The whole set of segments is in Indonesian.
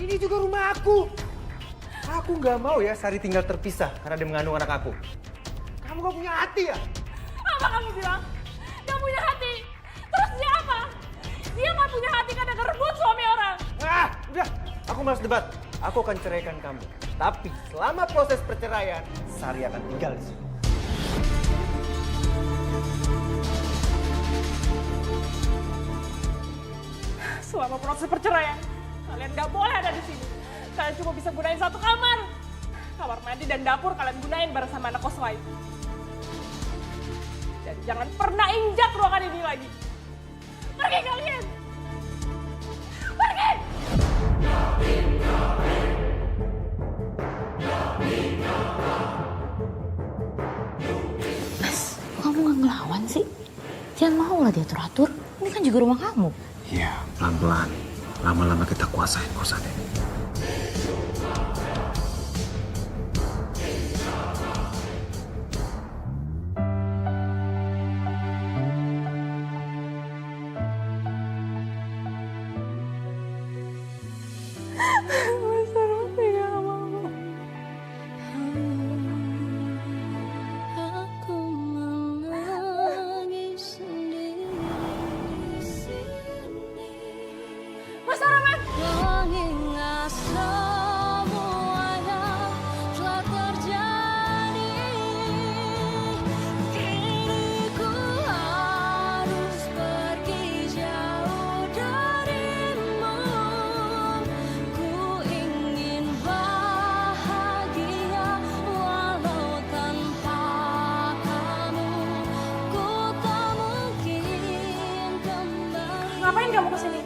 Ini juga rumah aku. Aku nggak mau ya Sari tinggal terpisah karena dia mengandung anak aku. Kamu gak punya hati ya? Apa kamu bilang? Gak punya hati. Terus dia apa? Dia gak punya hati karena ngerebut suami orang. Ah, udah. Aku malas debat. Aku akan ceraikan kamu. Tapi selama proses perceraian, Sari akan tinggal di sini. Selama proses perceraian, kalian gak boleh ada di sini. Kalian cuma bisa gunain satu kamar. Kamar mandi dan dapur kalian gunain bareng sama anak kos lain. Dan jangan pernah injak ruangan ini lagi. Pergi kalian! Pergi! Mas, kok kamu gak ngelawan sih? Jangan mau lah diatur-atur. Ini kan juga rumah kamu. Iya, pelan-pelan. Lama-lama kita kuasain kosan ini. Mas Arman! Mengingat semua yang telah terjadi, kini ku harus pergi jauh darimu. Ku ingin bahagia walau tanpa kamu. Ku tak mungkin kembali. Ngapain kamu kesini?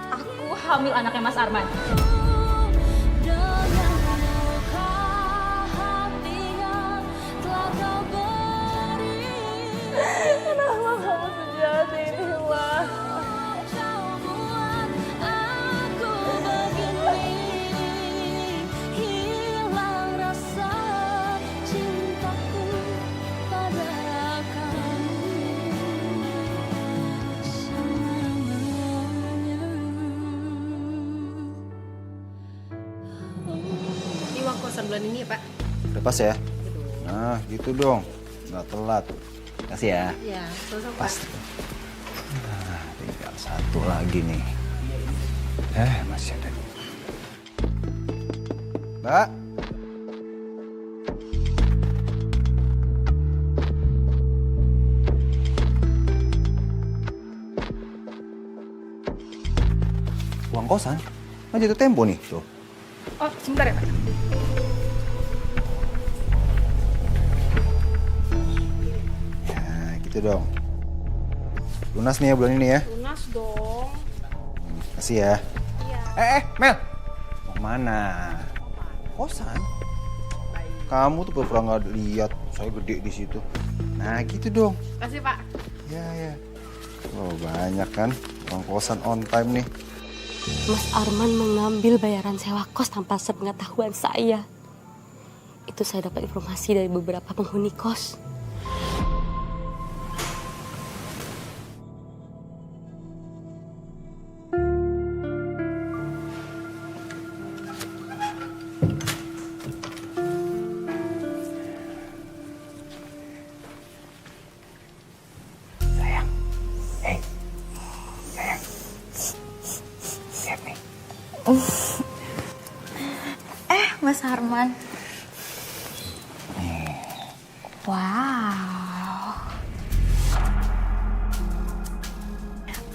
Aku hamil anaknya Mas Arman. Dengan luka hati yang telah kau beri. Kenapa kamu sejahat ini, Wah? Kau buat aku begini, hilang rasa cintaku pada kamu selamanya. Ini uang kosan bulan ini ya, Pak? Udah pas ya? Nah, gitu dong. Nggak telat. Kasih ya. Iya, sama-sama, Pak. Pas. Nah, tinggal satu lagi nih. Masih ada. Mbak. Uang kosan? Kan jatuh tempo nih, tuh. Oh, sebentar ya, Pak. Ya, gitu dong. Lunas nih ya bulan ini ya. Lunas dong. Kasih ya. Iya. Mel. Mau kemana? Kosan. Kamu tuh pura nggak lihat saya gede di situ. Nah, gitu dong. Kasih, Pak. Ya. Oh, banyak kan uang kosan on time nih. Mas Arman mengambil bayaran sewa kos tanpa sepengetahuan saya. Itu saya dapat informasi dari beberapa penghuni kos. Sayang. Sayang. Lihat nih. Mas Arman. Wow.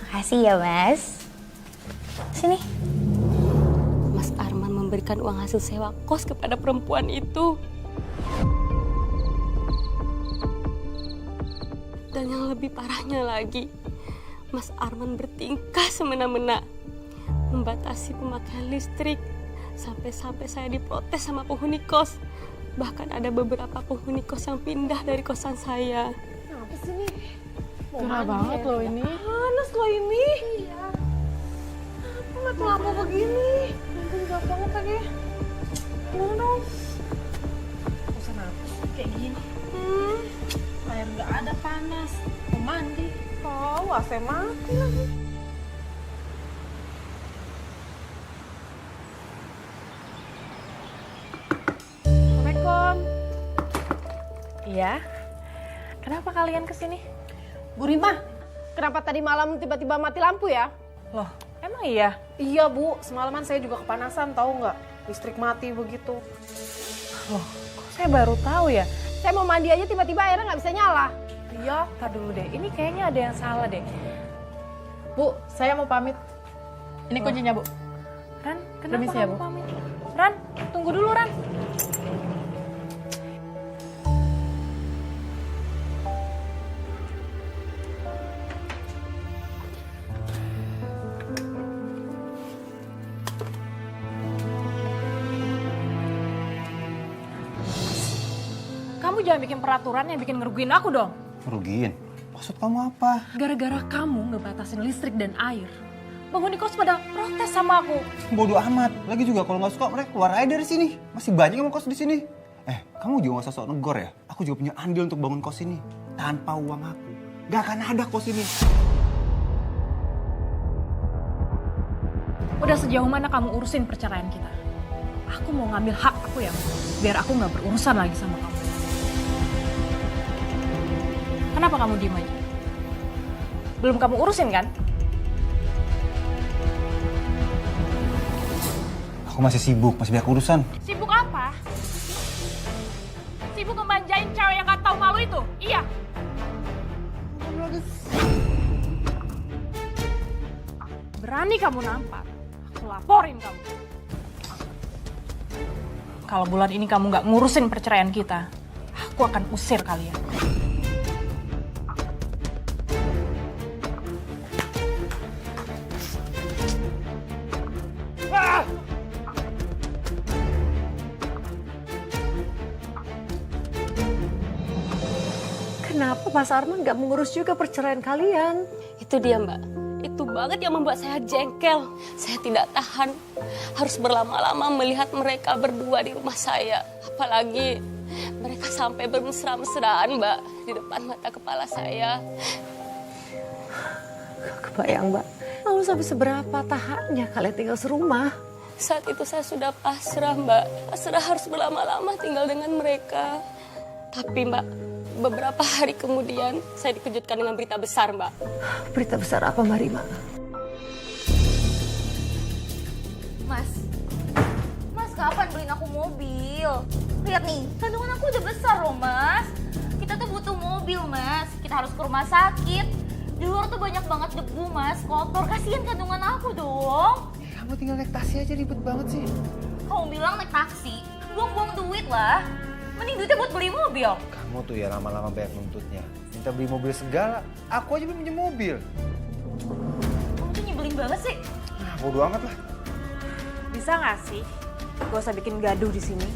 Makasih ya, Mas. Sini. Mas Arman memberikan uang hasil sewa kos kepada perempuan itu. Dan yang lebih parahnya lagi, Mas Arman bertingkah semena-mena, membatasi pemakaian listrik, sampai-sampai saya diprotes sama penghuni kos. Bahkan ada beberapa penghuni kos yang pindah dari kosan saya. Kenapa sih nih? Gerah banget loh ini. Panas loh ini. Iya. Kenapa mati lampu begini? Lampu juga banget lagi. Gimana dong? Kosan apa sih kayak gini? Air nggak ada panas. Mau mandi. Oh, AC mati lagi. Iya. Kenapa kalian kesini? Bu Rima, kenapa tadi malam tiba-tiba mati lampu ya? Loh, emang iya? Iya Bu, semalaman saya juga kepanasan tahu nggak? Listrik mati begitu. Loh, kok saya baru tahu ya? Saya mau mandi aja tiba-tiba airnya nggak bisa nyala. Iya, tar dulu deh. Ini kayaknya ada yang salah deh. Bu, saya mau pamit. Ini kuncinya Bu. Ran, kenapa Permisi ya, kamu Bu. pamit? Ran, tunggu dulu Ran. Kamu jangan bikin peraturan yang bikin ngerugiin aku dong. Merugiin? Maksud kamu apa? Gara-gara kamu ngebatasin listrik dan air, penghuni kos pada protes sama aku. Bodoh amat. Lagi juga kalau nggak suka mereka keluar aja dari sini. Masih banyak yang mau kos di sini. Kamu juga nggak usah sok negor ya. Aku juga punya andil untuk bangun kos ini. Tanpa uang aku, nggak akan ada kos ini. Udah sejauh mana kamu urusin perceraian kita? Aku mau ngambil hak aku ya, biar aku nggak berurusan lagi sama kamu. Kenapa kamu diem aja? Belum kamu urusin kan? Aku masih sibuk, masih banyak urusan. Sibuk apa? Sibuk ngemanjain cewek yang gak tahu malu itu? Iya. Berani kamu nampar, aku laporin kamu. Kalau bulan ini kamu gak ngurusin perceraian kita, aku akan usir kalian. Kenapa Mas Arman nggak mengurus juga perceraian kalian? Itu dia Mbak, itu banget yang membuat saya jengkel. Saya tidak tahan, harus berlama-lama melihat mereka berdua di rumah saya. Apalagi mereka sampai bermesra-mesraan Mbak, di depan mata kepala saya. Kebayang Mbak, lalu sampai seberapa tahapnya kalian tinggal serumah? Saat itu saya sudah pasrah Mbak, pasrah harus berlama-lama tinggal dengan mereka. Tapi Mbak, beberapa hari kemudian saya dikejutkan dengan berita besar Mbak. Berita besar apa Mbak Rima? Mas kapan beliin aku mobil? Lihat nih, kandungan aku udah besar loh Mas. Kita tuh butuh mobil Mas, kita harus ke rumah sakit. Di luar tuh banyak banget debu Mas, kotor, kasihan kandungan aku dong. Kamu tinggal naik taksi aja ribet banget sih. Kamu bilang naik taksi, buang-buang duit lah. Mending duitnya buat beli mobil. Kamu tuh ya lama-lama banyak nuntutnya. Minta beli mobil segala, aku aja belum punya mobil. Kamu tuh nyebelin banget sih. Nah, bodo amat lah. Bisa nggak sih? Gak usah bikin gaduh di sini.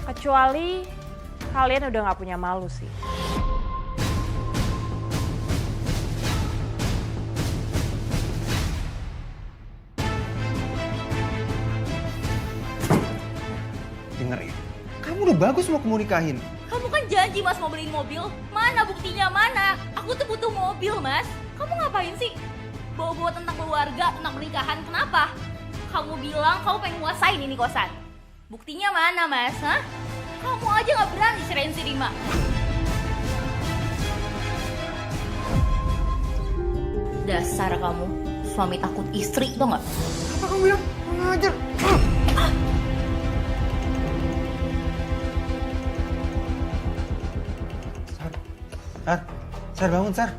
Kecuali kalian udah nggak punya malu sih. Denger ya, kamu udah bagus mau kamu nikahin. Kamu kan janji Mas mau beliin mobil. Mana buktinya mana? Aku tuh butuh mobil Mas. Kamu ngapain sih? Bawa-bawa tentang keluarga, tentang pernikahan. Kenapa? Kamu bilang kamu pengen nguasain ini kosan. Buktinya mana Mas? Hah? Kamu aja gak berani ceraiin si Rima. Dasar kamu, suami takut istri, tau gak? Apa kamu bilang? Ngajar. Sar, bangun Sar.